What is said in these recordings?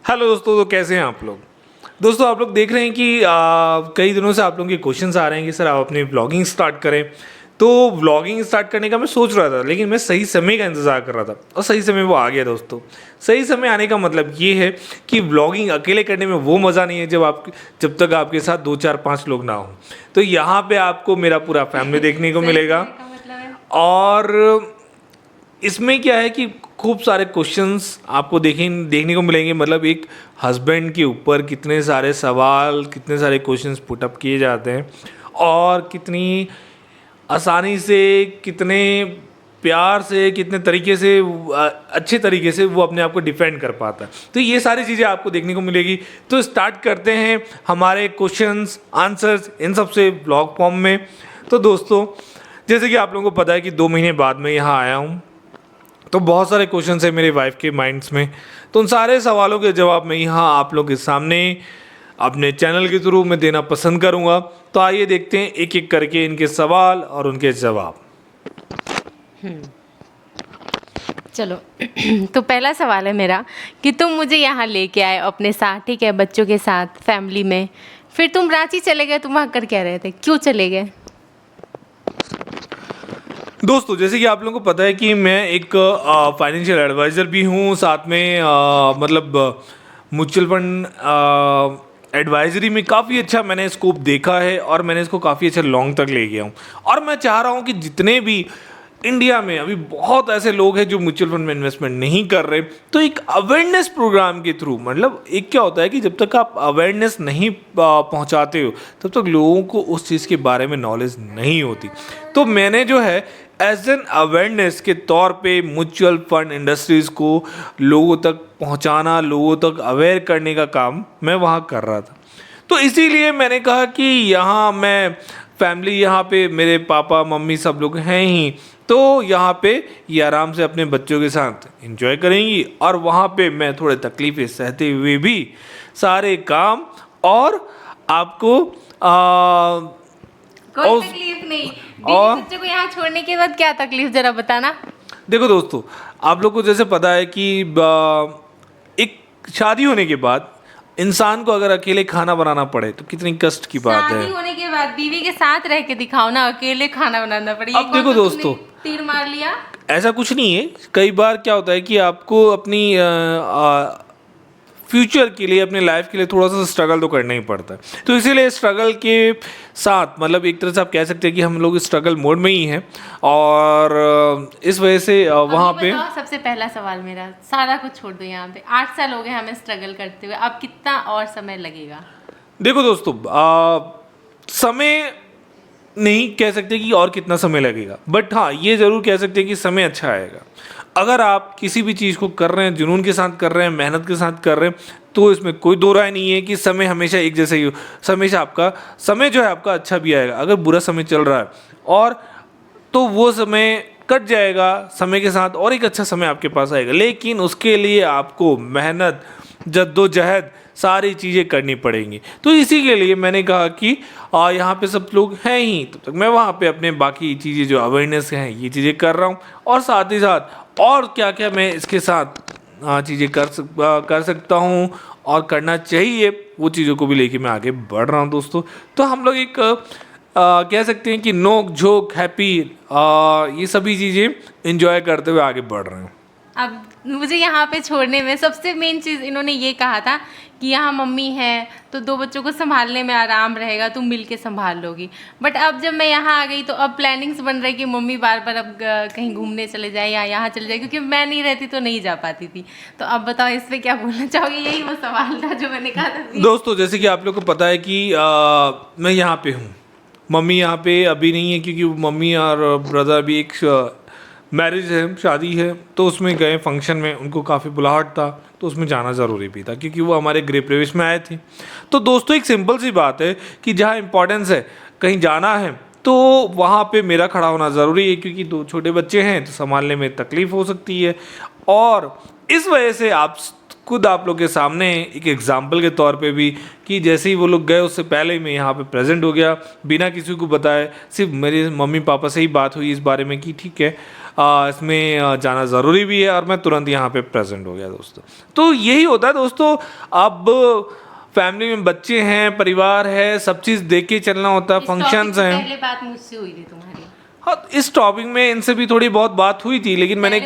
Hello दोस्तों, तो कैसे हैं आप लोग। दोस्तों आप लोग देख रहे हैं कि कई दिनों से आप लोगों के क्वेश्चंस आ रहे हैं कि सर आप अपनी व्लॉगिंग स्टार्ट करें। तो व्लॉगिंग स्टार्ट करने का मैं सोच रहा था, लेकिन मैं सही समय का इंतज़ार कर रहा था और सही समय वो आ गया दोस्तों। सही समय आने का मतलब ये है कि व्लॉगिंग अकेले करने में वो मज़ा नहीं है जब तक आपके साथ 2 4 5 लोग ना हों। तो यहाँ पे आपको मेरा पूरा फैमिली देखने को सही मिलेगा। समय का मतलब है। और इसमें क्या है कि खूब सारे क्वेश्चंस आपको देखने को मिलेंगे। मतलब एक हस्बैंड के ऊपर कितने सारे सवाल, कितने सारे क्वेश्चंस पुटअप किए जाते हैं और कितनी आसानी से, कितने प्यार से, कितने तरीके से अच्छे तरीके से वो अपने आप को डिफेंड कर पाता है। तो ये सारी चीज़ें आपको देखने को मिलेगी। तो स्टार्ट करते हैं हमारे क्वेश्चंस आंसर्स इन सब से ब्लॉग फॉर्म में। तो दोस्तों जैसे कि आप लोगों को पता है कि 2 महीने बाद मैं यहाँ आया हूँ, तो बहुत सारे क्वेश्चन है मेरे वाइफ के माइंड्स में। तो उन सारे सवालों के जवाब मैं यहाँ आप लोगों के सामने अपने चैनल के थ्रू मैं देना पसंद करूँगा। तो आइए देखते हैं एक एक करके इनके सवाल और उनके जवाब। चलो तो पहला सवाल है मेरा कि तुम मुझे यहाँ लेके आए अपने साथ, ठीक है, बच्चों के साथ, फैमिली में। फिर तुम रांची चले गए, तुम वहाँ कर क्या रहे थे, क्यों चले गए? दोस्तों जैसे कि आप लोगों को पता है कि मैं एक फाइनेंशियल एडवाइज़र भी हूँ, साथ में मतलब म्यूचुअल फंड एडवाइजरी में काफ़ी अच्छा मैंने स्कोप देखा है और मैंने इसको काफ़ी अच्छा लॉन्ग तक ले गया हूँ। और मैं चाह रहा हूँ कि जितने भी इंडिया में अभी बहुत ऐसे लोग हैं जो म्यूचुअल फंड में इन्वेस्टमेंट नहीं कर रहे, तो एक अवेयरनेस प्रोग्राम के थ्रू, मतलब एक क्या होता है कि जब तक आप अवेयरनेस नहीं पहुंचाते हो तब तक लोगों को उस चीज़ के बारे में नॉलेज नहीं होती। तो मैंने जो है एज एन अवेयरनेस के तौर पे म्यूचुअल फंड इंडस्ट्रीज़ को लोगों तक पहुंचाना, लोगों तक अवेयर करने का काम मैं वहाँ कर रहा था। तो इसीलिए मैंने कहा कि यहाँ मैं फैमिली, यहाँ पे मेरे पापा मम्मी सब लोग हैं ही, तो यहाँ पे ये आराम से अपने बच्चों के साथ एंजॉय करेंगी और वहाँ पे मैं थोड़े तकलीफ़ें सहते हुए भी सारे काम और आपको कोई और तकलीफ नहीं। और बीवी बच्चों को यहाँ छोड़ने के बाद क्या तकलीफ, जरा बताना। देखो दोस्तों, आप लोग को जैसे पता है कि एक शादी होने के बाद इंसान को अगर अकेले खाना बनाना पड़े तो कितनी कष्ट की बात है। शादी होने के बाद बीवी के साथ रह के दिखाओ ना, अकेले खाना बनाना पड़े। अब देखो दोस्तों, तीर मार लिया। ऐसा कुछ नहीं है। कई बार क्या होता है कि आपको अपनी फ्यूचर के लिए, अपने लाइफ के लिए थोड़ा सा स्ट्रगल तो करना ही पड़ता है। तो इसीलिए स्ट्रगल के साथ, मतलब एक तरह से आप कह सकते हैं कि हम लोग स्ट्रगल मोड में ही हैं और इस वजह से वहाँ पे सबसे पहला सवाल मेरा, सारा कुछ छोड़ दो, यहाँ पे 8 साल हो गए हमें स्ट्रगल करते हुए, अब कितना और समय लगेगा? देखो दोस्तों, समय नहीं कह सकते कि और कितना समय लगेगा, बट हाँ ये ज़रूर कह सकते हैं कि समय अच्छा आएगा। अगर आप किसी भी चीज़ को कर रहे हैं, जुनून के साथ कर रहे हैं, मेहनत के साथ कर रहे हैं, तो इसमें कोई दो राय नहीं है कि समय हमेशा एक जैसा ही हो। हमेशा आपका समय जो है आपका अच्छा भी आएगा। अगर बुरा समय चल रहा है और तो वो समय कट जाएगा समय के साथ और एक अच्छा समय आपके पास आएगा। लेकिन उसके लिए आपको मेहनत, जद्दोजहद, सारी चीज़ें करनी पड़ेंगी। तो इसी के लिए मैंने कहा कि यहाँ पे सब लोग हैं ही, तब तक मैं वहाँ पे अपने बाकी चीज़ें जो अवेयरनेस हैं ये चीज़ें कर रहा हूँ और साथ ही साथ और क्या क्या मैं इसके साथ चीज़ें कर सकता हूँ और करना चाहिए, वो चीज़ों को भी लेके मैं आगे बढ़ रहा हूँ दोस्तों। तो हम लोग एक कह सकते हैं कि नोक झोंक हैप्पी ये सभी चीज़ें इंजॉय करते हुए आगे बढ़ रहे हैं। अब मुझे यहाँ पे छोड़ने में सबसे मेन चीज़ इन्होंने ये कहा था कि यहाँ मम्मी है तो 2 बच्चों को संभालने में आराम रहेगा, तुम मिल के संभाल लोगी। बट अब जब मैं यहाँ आ गई तो अब प्लानिंग्स बन रही कि मम्मी बार बार अब कहीं घूमने चले जाए या यहाँ चले जाए, क्योंकि मैं नहीं रहती तो नहीं जा पाती थी। तो अब बताओ इस पर क्या बोलना चाहोगे? यही वो सवाल था जो मैंने कहा था। दोस्तों जैसे कि आप लोग को पता है कि मैं यहाँ पे हूँ, मम्मी यहाँ पे अभी नहीं है क्योंकि मम्मी और ब्रदर भी एक मैरिज है, शादी है, तो उसमें गए फंक्शन में, उनको काफ़ी बुलाहट था तो उसमें जाना ज़रूरी भी था क्योंकि वो हमारे गृह प्रवेश में आए थे। तो दोस्तों एक सिंपल सी बात है कि जहाँ इम्पोर्टेंस है, कहीं जाना है तो वहाँ पे मेरा खड़ा होना ज़रूरी है क्योंकि 2 छोटे बच्चे हैं तो संभालने में तकलीफ़ हो सकती है और इस वजह से आप खुद आप लोग के सामने एक एग्जाम्पल के तौर पे भी कि जैसे ही वो लोग गए उससे पहले ही मैं यहाँ पे प्रेजेंट हो गया बिना किसी को बताए। सिर्फ मेरे मम्मी पापा से ही बात हुई इस बारे में कि ठीक है इसमें जाना ज़रूरी भी है, और मैं तुरंत यहाँ पे प्रेजेंट हो गया दोस्तों। तो यही होता है दोस्तों, अब फैमिली में बच्चे हैं, परिवार है, सब चीज़ देख के चलना होता है, फंक्शंस हैं। पहले बात मुझसे हुई थी तुम्हारी। हाँ, इस टॉपिक में इनसे भी थोड़ी बहुत बात हुई थी, लेकिन मैंने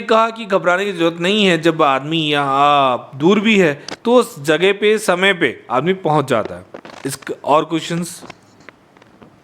कहा कि घबराने की जरूरत नहीं है। जब आदमी यहाँ दूर भी है तो उस जगह पे समय पे आदमी पहुंच जाता है। इस और क्वेश्चंस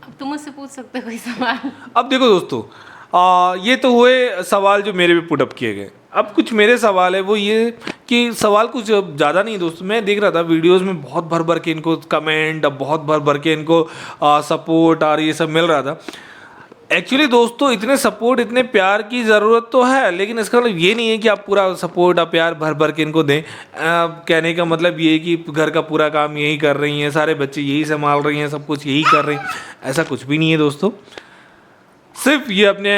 अब तुम मुझसे पूछ सकते हो कोई सवाल। अब देखो दोस्तों, ये तो हुए सवाल जो मेरे पे पुटअप किए गए। अब कुछ मेरे सवाल है, वो ये कि सवाल कुछ ज़्यादा नहीं दोस्तों। मैं देख रहा था वीडियोस में बहुत भर भर के इनको कमेंट, बहुत भर भर के इनको सपोर्ट और ये सब मिल रहा था। एक्चुअली दोस्तों इतने सपोर्ट, इतने प्यार की ज़रूरत तो है, लेकिन इसका मतलब ये नहीं है कि आप पूरा सपोर्ट और प्यार भर भर के इनको दें। कहने का मतलब ये है कि घर का पूरा काम यही कर रही हैं, सारे बच्चे यही संभाल रही हैं, सब कुछ यही कर रही हैं, ऐसा कुछ भी नहीं है दोस्तों। सिर्फ ये अपने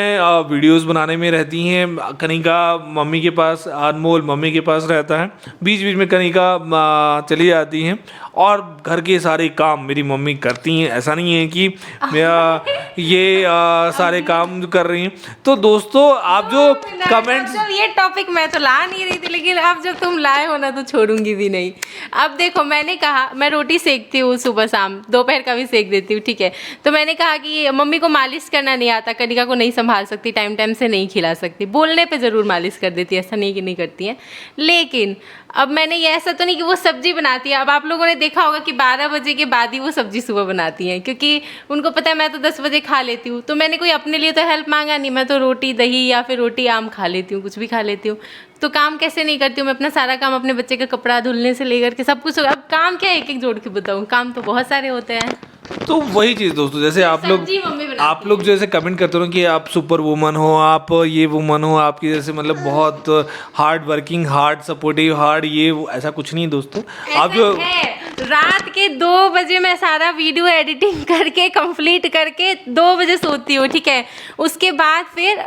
वीडियोस बनाने में रहती हैं। कनिका मम्मी के पास, अनमोल मम्मी के पास रहता है, बीच बीच में कनिका चली जाती हैं, और घर के सारे काम मेरी मम्मी करती हैं। ऐसा नहीं है कि ये सारे काम कर रही हैं। तो दोस्तों आप जो कमेंट्स, जब ये टॉपिक मैं तो ला नहीं रही थी, लेकिन अब जब तुम लाए हो ना तो छोड़ूंगी भी नहीं। अब देखो, मैंने कहा मैं रोटी सेकती हूँ सुबह शाम, दोपहर का भी सेक देती हूँ, ठीक है। तो मैंने कहा कि मम्मी को मालिश करना नहीं आता, कनिका को नहीं संभाल सकती, टाइम टाइम से नहीं खिला सकती, बोलने पे ज़रूर मालिश कर देती है, ऐसा नहीं कि नहीं करती हैं। लेकिन अब मैंने ये, ऐसा तो नहीं कि वो सब्जी बनाती है। अब आप लोगों ने देखा होगा कि 12 बजे के बाद ही वो सब्जी सुबह बनाती हैं, क्योंकि उनको पता है मैं तो 10 बजे खा लेती हूँ। तो मैंने कोई अपने लिए तो हेल्प मांगा नहीं, मैं तो रोटी दही या फिर रोटी आम खा लेती हूँ, कुछ भी खा लेती हूँ। तो काम कैसे नहीं करती हूँ मैं? अपना सारा काम, अपने बच्चे का कपड़ा धुलने से लेकर के सब कुछ। अब काम क्या एक एक जोड़ के बताऊँ, काम तो बहुत सारे होते हैं। तो वही चीज़ दोस्तों, जैसे आप लोग जैसे कमेंट करते हो कि आप सुपर वुमन हो, आप ये वुमन हो, आपकी जैसे मतलब बहुत hard working, hard supportive, hard ये वो, ऐसा कुछ नहीं दोस्तों। आप जो रात के 2 बजे मैं सारा वीडियो एडिटिंग करके कंप्लीट करके 2 बजे सोती हूँ, ठीक है। उसके बाद फिर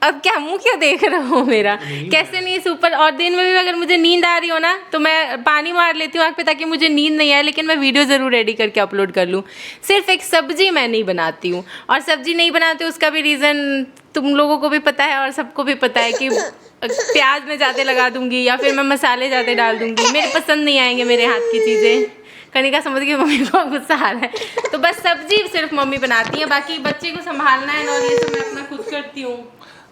अब क्या मुंह क्यों देख रहे हो मेरा? कैसे नहीं सुपर। और दिन में भी अगर मुझे नींद आ रही हो ना तो मैं पानी मार लेती हूँ आँख पे, ताकि मुझे नींद नहीं आए, लेकिन मैं वीडियो ज़रूर रेडी करके अपलोड कर लूँ। सिर्फ एक सब्जी मैं नहीं बनाती हूँ, और सब्जी नहीं बनाती हूँ उसका भी रीज़न तुम लोगों को भी पता है और सबको भी पता है कि प्याज में ज़्यादा लगा दूँगी या फिर मैं मसाले ज़्यादा डाल दूँगी, मेरे पसंद नहीं आएंगे मेरे हाथ की चीज़ें। कनिका समझ के मम्मी को गुस्सा आ रहा है। तो बस सब्जी सिर्फ मम्मी बनाती है, बाकी बच्चे को संभालना है और ये सब मैं अपना खुद करती हूँ।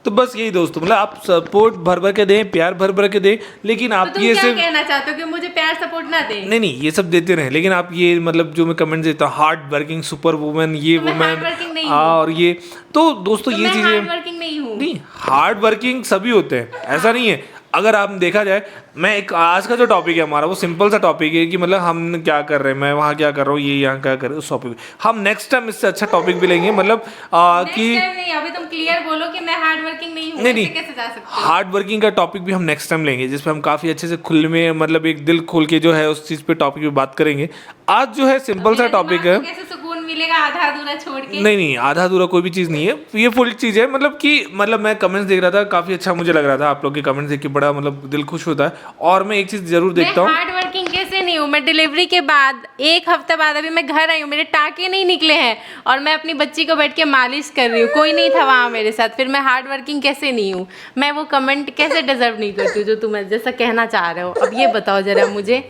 तो बस यही दोस्तों, मतलब आप सपोर्ट भर भर के दें, प्यार भर भर के दें, लेकिन आप तो ये क्या सिर्फ कहना चाहते हो कि मुझे प्यार सपोर्ट ना दें? नहीं, ये सब देते रहे, लेकिन आप ये मतलब जो मैं कमेंट देता हूँ हार्ड वर्किंग सुपर वुमन, ये वुमन और ये, तो दोस्तों ये चीजें हार्ड वर्किंग नहीं हूँ। नहीं, हार्ड वर्किंग सभी होते हैं, ऐसा नहीं है। अगर आप देखा जाए, मैं एक आज का जो टॉपिक है हमारा वो सिंपल सा टॉपिक है कि मतलब हम क्या कर रहे हैं, मैं वहाँ क्या कर रहा हूँ, ये यहाँ क्या कर रहे हैं, उस टॉपिक हम नेक्स्ट टाइम इससे अच्छा टॉपिक भी लेंगे। मतलब कि नहीं, अभी तुम क्लियर बोलो कि मैं हार्ड वर्किंग नहीं हूँ। नहीं, कैसे जा सकते हो? हार्ड वर्किंग का टॉपिक भी हम नेक्स्ट टाइम लेंगे, जिसपे हम काफ़ी अच्छे से खुले में, मतलब एक दिल खोल के जो है उस चीज़ पे टॉपिक पे बात करेंगे। आज जो है सिंपल सा टॉपिक है। कैसे सुकून मिलेगा आधा अधूरा छोड़ के? नहीं, आधा अधूरा कोई भी चीज़ नहीं है, ये फुल चीज़ है। मतलब मैं कमेंट्स देख रहा था, काफ़ी अच्छा मुझे लग रहा था आप लोग के कमेंट्स देख के, बड़ा मतलब दिल खुश होता है। और मैं एक चीज़ जरूर देखता हूँ, हार्ड वर्किंग कैसे नहीं हूँ? मैं डिलीवरी के बाद 1 हफ्ता बाद अभी मैं घर आई हूँ, मेरे टाँके नहीं निकले हैं और मैं अपनी बच्ची को बैठ के मालिश कर रही हूँ, कोई नहीं था वहाँ मेरे साथ। फिर मैं हार्ड वर्किंग कैसे नहीं हूँ? मैं वो कमेंट कैसे डिजर्व नहीं करती हूँ जो तुम जैसा कहना चाह रहे हो? अब ये बताओ जरा मुझे।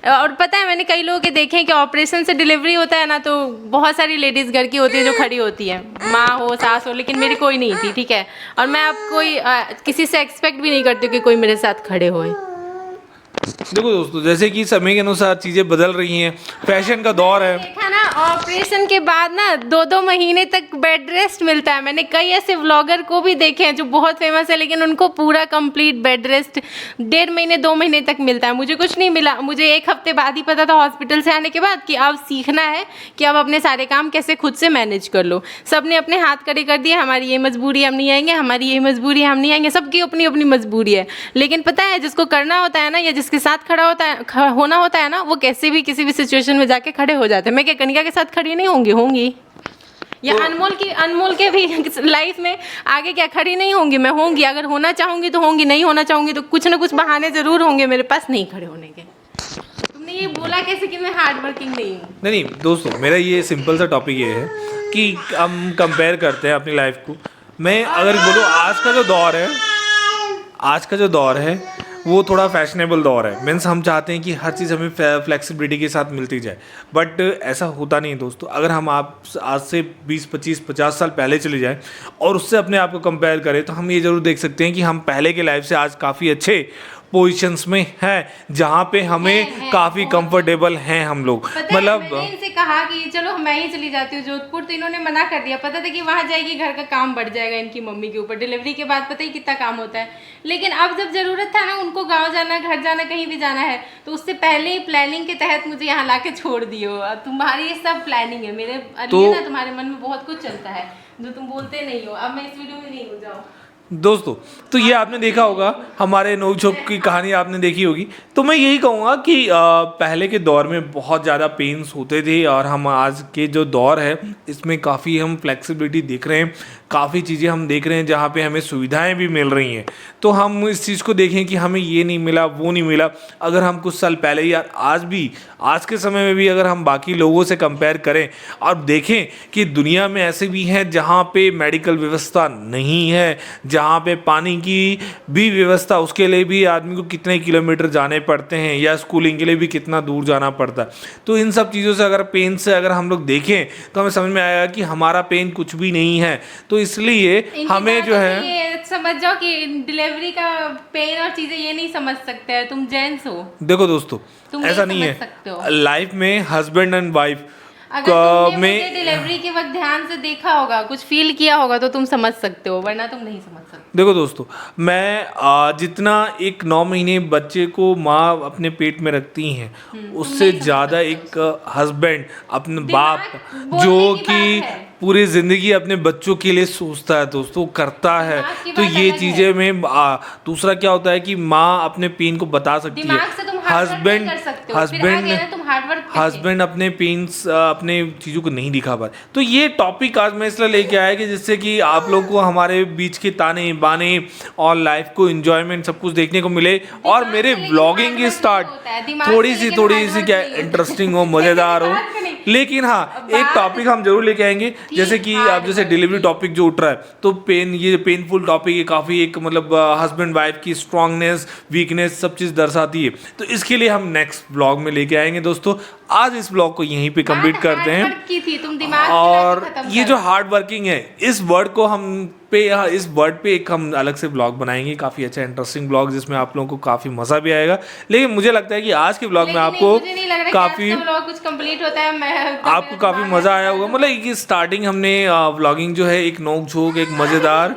और पता है मैंने कई लोगों के देखे हैं कि ऑपरेशन से डिलीवरी होता है ना, तो बहुत सारी लेडीज़ घर की होती है जो खड़ी होती है, माँ हो सास हो, लेकिन मेरी कोई नहीं थी, ठीक है। और मैं अब कोई किसी से एक्सपेक्ट भी नहीं करती कि कोई मेरे साथ खड़े होए। देखो दोस्तों, जैसे कि समय के अनुसार चीज़ें बदल रही हैं, फैशन का दौर है। देखा ना, ऑपरेशन के बाद ना 2-2 महीने तक बेड रेस्ट मिलता है। मैंने कई ऐसे व्लॉगर को भी देखे हैं जो बहुत फेमस है, लेकिन उनको पूरा कंप्लीट बेड रेस्ट 1.5 महीने 2 महीने तक मिलता है। मुझे कुछ नहीं मिला। मुझे 1 हफ्ते बाद ही पता था हॉस्पिटल से आने के बाद कि अब सीखना है कि अब अपने सारे काम कैसे खुद से मैनेज कर लो। सब ने अपने हाथ खड़े कर दिए, हमारी ये मजबूरी हम नहीं आएंगे, हमारी ये मजबूरी हम नहीं आएंगे, सबकी अपनी अपनी मजबूरी है। लेकिन पता है जिसको करना होता है ना, या जिसके साथ खड़ा होना होता है ना, वो कैसे भी किसी भी सिचुएशन में जाके खड़े हो जाते हैं। मैं क्या कनिका के साथ खड़ी नहीं होंगी? या अनमोल के भी लाइफ में आगे क्या खड़ी नहीं होंगी, मैं होंगी, अगर होना चाहूंगी तो होंगी, नहीं होना चाहूंगी तो कुछ ना कुछ बहाने जरूर होंगे मेरे पास नहीं खड़े होने के। तुमने ये बोला कैसे कि मैं हार्ड वर्किंग नहीं हूँ? नहीं दोस्तों, मेरा ये सिंपल सा टॉपिक ये है कि हम कंपेयर करते हैं अपनी लाइफ को। मैं अगर बोलो आज का जो दौर है वो थोड़ा फैशनेबल दौर है। मीन्स हम चाहते हैं कि हर चीज़ हमें फ्लेक्सिबिलिटी के साथ मिलती जाए, बट ऐसा होता नहीं दोस्तों। अगर हम आप आज से 20, 25, 50 साल पहले चले जाएं और उससे अपने आप को कंपेयर करें तो हम ये ज़रूर देख सकते हैं कि हम पहले के लाइफ से आज काफ़ी अच्छे पोजीशंस में हैं, जहाँ पे हमें काफ़ी कंफर्टेबल हैं हम लोग। मतलब मैंने इनसे कहा कि चलो मैं ही चली जाती हूँ जोधपुर, तो इन्होंने मना कर दिया। पता था कि वहाँ जाएगी घर का काम बढ़ जाएगा इनकी मम्मी के ऊपर, डिलीवरी के बाद पता ही कितना काम होता है। लेकिन अब जब जरूरत था ना उनको गाँव जाना, घर जाना, कहीं भी जाना है, तो उससे पहले ही प्लानिंग के तहत मुझे यहाँ ला के छोड़ दियो। तुम्हारी ये सब प्लानिंग है, मेरे लिए ना तुम्हारे मन में बहुत कुछ चलता है जो तुम बोलते नहीं हो। अब मैं इस वीडियो में नहीं हो जाऊँ दोस्तों, तो ये आपने देखा होगा, हमारे नोक-झोंक की कहानी आपने देखी होगी। तो मैं यही कहूँगा कि पहले के दौर में बहुत ज़्यादा पेन्स होते थे और हम आज के जो दौर है इसमें काफ़ी हम फ्लेक्सिबिलिटी देख रहे हैं, काफ़ी चीज़ें हम देख रहे हैं जहाँ पे हमें सुविधाएं भी मिल रही हैं। तो हम इस चीज़ को देखें कि हमें ये नहीं मिला, वो नहीं मिला। अगर हम कुछ साल पहले या आज के समय में भी अगर हम बाकी लोगों से कंपेयर करें और देखें कि दुनिया में ऐसे भी हैं जहाँ पे मेडिकल व्यवस्था नहीं है, जहाँ पे पानी की भी व्यवस्था, उसके लिए भी आदमी को कितने किलोमीटर जाने पड़ते हैं, या स्कूलिंग के लिए भी कितना दूर जाना पड़ता है। तो इन सब चीज़ों से अगर पेन से अगर हम लोग देखें तो हमें समझ में आएगा कि हमारा पेन कुछ भी नहीं है। तो इसलिए हमें जो है ये समझ जाओ कि डिलीवरी का पेन और चीजें ये नहीं समझ सकते हैं। तुम जेंट्स हो। देखो दोस्तों, तुम ऐसा नहीं नहीं समझ सकते है। हो। लाइफ में हस्बैंड एंड वाइफ अगर तुमने मुझे डिलीवरी के वक्त ध्यान से देखा होगा, कुछ फील किया होगा तो तुम समझ सकते हो, वरना तुम नहीं समझ सकते। देखो दोस्तों, मैं जितना एक 9 महीने बच्चे को माँ अपने पेट में रखती हैं उससे ज़्यादा एक हस्बैंड अपने बाप जो कि पूरी ज़िंदगी अपने बच्चों के लिए सोचता है दोस्तों, करता है। तो ये चीज़ें में दूसरा क्या होता है कि माँ अपने पेन को बता सकती है। हस्बैंड अपने पेन्स अपने चीज़ों को नहीं दिखा पाते। तो ये टॉपिक आज मैं इसलिए लेके आया कि जिससे कि आप लोगों को हमारे बीच के ताने बाने और लाइफ को एंजॉयमेंट सब कुछ देखने को मिले और मेरे व्लॉगिंग की स्टार्ट थोड़ी सी क्या इंटरेस्टिंग हो, मज़ेदार हो। लेकिन हाँ, एक टॉपिक हम जरूर लेके आएंगे, जैसे कि आप जैसे डिलीवरी टॉपिक जो उठ रहा है, तो ये पेनफुल टॉपिक है काफ़ी, एक मतलब हस्बैंड वाइफ की स्ट्रांगनेस वीकनेस सब चीज़ दर्शाती है। तो इसके लिए हम नेक्स्ट ब्लॉग में लेके आएंगे दोस्तों। आज इस ब्लॉग को यहीं पे कंप्लीट करते हैं। और ये जो हार्ड वर्किंग है, इस वर्ड पे एक हम अलग से ब्लॉग बनाएंगे, काफ़ी अच्छा इंटरेस्टिंग ब्लॉग जिसमें आप लोगों को काफ़ी मज़ा भी आएगा। लेकिन मुझे लगता है कि आज के ब्लॉग में आपको काफ़ी कुछ कंप्लीट होता है, आपको काफ़ी मज़ा आया होगा। मतलब एक स्टार्टिंग हमने व्लॉगिंग जो है एक नोक झोंक एक मज़ेदार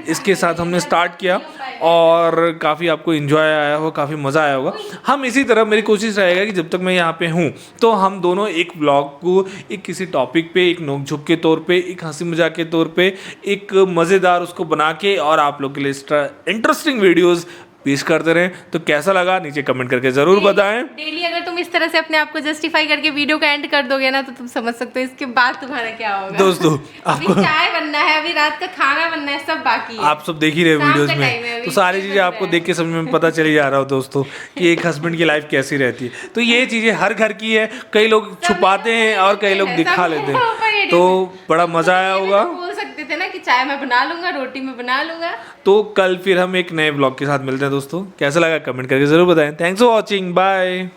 इसके साथ हमने स्टार्ट किया और काफ़ी आपको एंजॉय आया होगा, काफ़ी मज़ा आया होगा। हम इसी तरह मेरी कोशिश रहेगा कि जब तक मैं यहाँ पे हूँ तो हम दोनों एक ब्लॉग को एक किसी टॉपिक पे एक नोक झोंक के तौर पे, एक हंसी मजाक के तौर पे, एक मज़ेदार उसको बना के और आप लोग के लिए इंटरेस्टिंग वीडियोज़ पेश करते रहें। तो कैसा लगा नीचे कमेंट करके ज़रूर बताएं। डेली अगर तुम इस तरह से अपने आप को जस्टिफाई करके वीडियो का एंड कर दोगे ना तो तुम समझ सकते हो इसके बाद तुम्हारा क्या होगा। दोस्तों अभी चाय बनना है, अभी रात का खाना बनना है, सब बाकी है। आप सब देख ही रहे वीडियोस में, तो सारी चीज़ें आपको देख के समझ में पता चली जा रहा हो दोस्तों कि एक हस्बैंड की लाइफ कैसी रहती है। तो ये चीज़ें हर घर की है, कई लोग छुपाते हैं और कई लोग दिखा लेते हैं। तो बड़ा मज़ा आया होगा। बोल सकते थे ना कि चाय मैं बना लूंगा, रोटी मैं बना लूंगा। तो कल फिर हम एक नए ब्लॉग के साथ मिलते हैं दोस्तों। कैसा लगा कमेंट करके ज़रूर बताएं। Thanks for watching, bye.